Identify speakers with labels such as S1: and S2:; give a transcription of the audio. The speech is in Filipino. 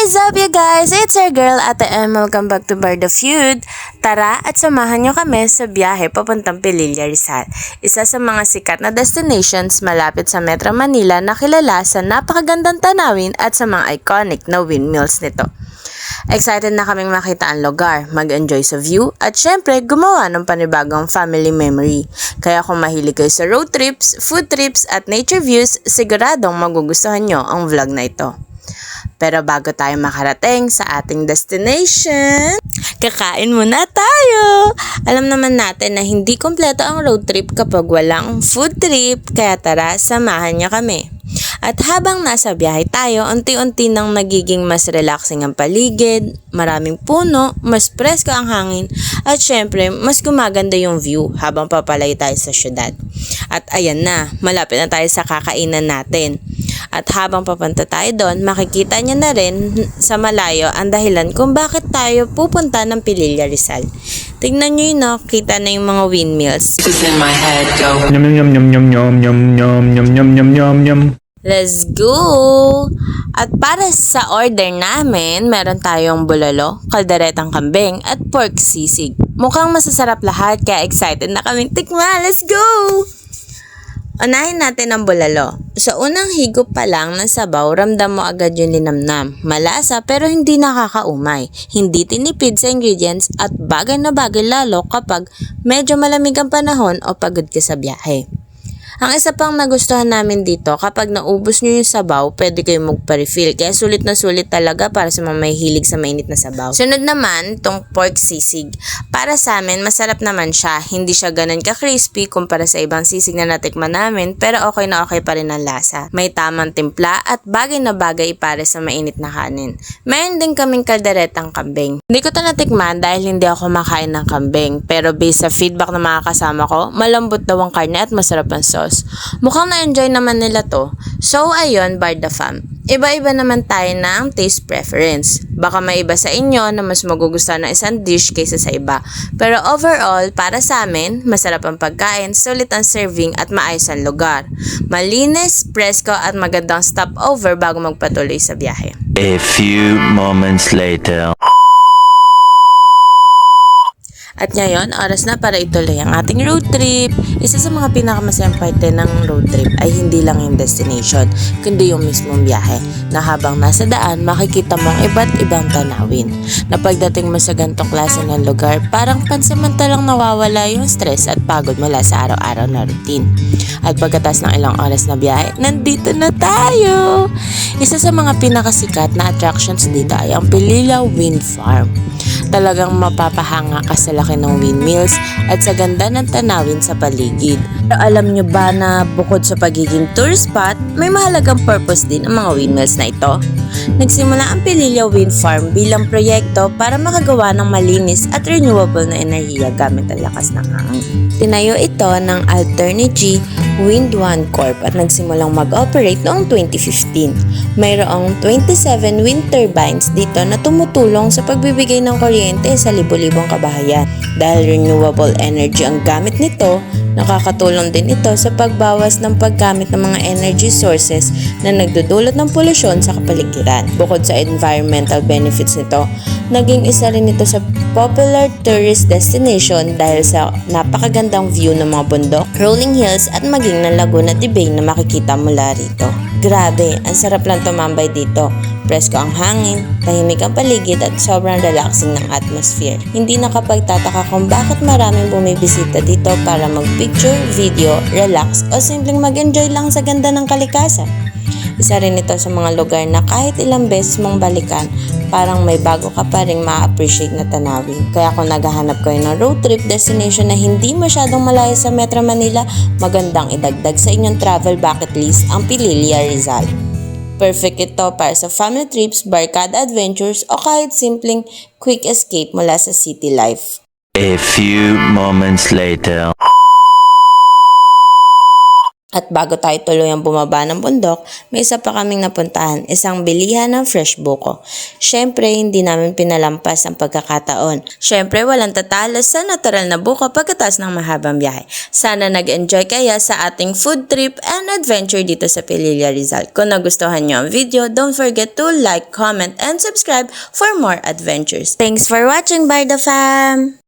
S1: is up you guys? It's your girl Ate M. Welcome back to Bar the Feud. Tara at samahan nyo kami sa biyahe papuntang Pililla, Rizal. Isa sa mga sikat na destinations malapit sa Metro Manila na kilala sa napakagandang tanawin at sa mga iconic na windmills nito. Excited na kaming makita ang lugar, mag-enjoy sa view at syempre gumawa ng panibagong family memory. Kaya kung mahilig kayo sa road trips, food trips at nature views, siguradong magugustuhan nyo ang vlog na ito. Pero bago tayo makarating sa ating destination, kakain muna tayo! Alam naman natin na hindi kompleto ang road trip kapag walang food trip, kaya tara, samahan niyo kami. At habang nasa biyahe tayo, unti-unti nang nagiging mas relaxing ang paligid, maraming puno, mas presko ang hangin, at syempre, mas gumaganda yung view habang papalay tayo sa syudad. At ayan na, malapit na tayo sa kakainan natin. At habang papunta tayo doon, makikita niya na rin sa malayo ang dahilan kung bakit tayo pupunta ng Pililla, Rizal. Tignan nyo yun, no? Kita na yung mga windmills.
S2: This is in my head, go.
S3: Yum yum yum yum yum yum yum yum yum yum yum yum.
S1: Let's go! At para sa order namin, meron tayong bulalo, kalderetang kambing, at pork sisig. Mukhang masasarap lahat, kaya excited na kaming tikman. Let's go! Unahin natin ang bulalo. Sa unang higop pa lang ng sabaw, ramdam mo agad yung linamnam. Malasa pero hindi nakakaumay. Hindi tinipid sa ingredients at bagay na bagay lalo kapag medyo malamig ang panahon o pagod ka sa biyahe. Ang isa pang nagustuhan namin dito, kapag naubos nyo yung sabaw, pwede kayong magpa-refill. Kaya sulit na sulit talaga para sa mga may hilig sa mainit na sabaw. Sunod naman, tong pork sisig. Para sa amin, masarap naman siya. Hindi siya ganun ka-crispy kumpara sa ibang sisig na natikman namin, pero okay na okay pa rin ang lasa. May tamang timpla at bagay na bagay para sa mainit na kanin. Mayroon din kaming kalderetang kambing. Hindi ko ito natikman dahil hindi ako makain ng kambing, pero based sa feedback ng mga kasama ko, malambot daw ang karne at masarap ang sauce. Mukhang na-enjoy naman nila to. So ayun, Bar the Fam. Iba-iba naman tayo ng taste preference. Baka may iba sa inyo na mas magugustuhan ng isang dish kaysa sa iba. Pero overall, para sa amin, masarap ang pagkain, sulit ang serving at maayos ang lugar. Malinis, presko at magandang stopover bago magpatuloy sa biyahe.
S3: A few moments later.
S1: At ngayon, oras na para ituloy ang ating road trip. Isa sa mga pinakamasayang parte ng road trip ay hindi lang yung destination, kundi yung mismong biyahe, na habang nasa daan, makikita mo ang iba't ibang tanawin. Na pagdating mo sa ganitong klase ng lugar, parang pansamantalang nawawala yung stress at pagod mula sa araw-araw na routine. At pagkatas ng ilang oras na biyahe, nandito na tayo! Isa sa mga pinakasikat na attractions dito ay ang Pililla Wind Farm. Talagang mapapahanga ka sa laki ng windmills at sa ganda ng tanawin sa paligid. Pero alam nyo ba na bukod sa pagiging tourist spot, may mahalagang purpose din ang mga windmills na ito? Nagsimula ang Pililla Wind Farm bilang proyekto para makagawa ng malinis at renewable na enerhiya gamit ang lakas ng hangin. Tinayo ito ng Alternergy Wind One Corp at nagsimulang mag-operate noong 2015. Mayroong 27 wind turbines dito na tumutulong sa pagbibigay ng kuryente sa libo-libong kabahayan. Dahil renewable energy ang gamit nito, nakakatulong din ito sa pagbawas ng paggamit ng mga energy sources na nagdudulot ng polusyon sa kapaligiran. Bukod sa environmental benefits nito, naging isa rin ito sa popular tourist destination dahil sa napakagandang view ng mga bundok, rolling hills at maging ng Laguna de Bay na makikita mula rito. Grabe, ang sarap lang tumambay dito. Presko ang hangin, tahimik ang paligid at sobrang relaxing ng atmosphere. Hindi nakapagtataka kung bakit maraming bumibisita dito para mag-picture, video, relax o simpleng mag-enjoy lang sa ganda ng kalikasan. Isa rin ito sa mga lugar na kahit ilang beses mong balikan, parang may bago ka pa ring ma-appreciate na tanawin. Kaya kung naghahanap kayo ng road trip destination na hindi masyadong malayo sa Metro Manila, magandang idagdag sa inyong travel bucket list ang Pililla, Rizal. Perfect ito para sa family trips, barkada adventures o kahit simpleng quick escape mula sa city life.
S3: A few moments later.
S1: At bago tayo tuluyang bumaba ng bundok, may isa pa kaming napuntahan, isang bilihan ng fresh buko. Syempre, hindi namin pinalampas ang pagkakataon. Syempre, walang tatalo sa natural na buko pagkatapos ng mahabang biyahe. Sana nag-enjoy kayo sa ating food trip and adventure dito sa Pililla, Rizal. Kung nagustuhan nyo ang video, don't forget to like, comment, and subscribe for more adventures. Thanks for watching, Barda fam!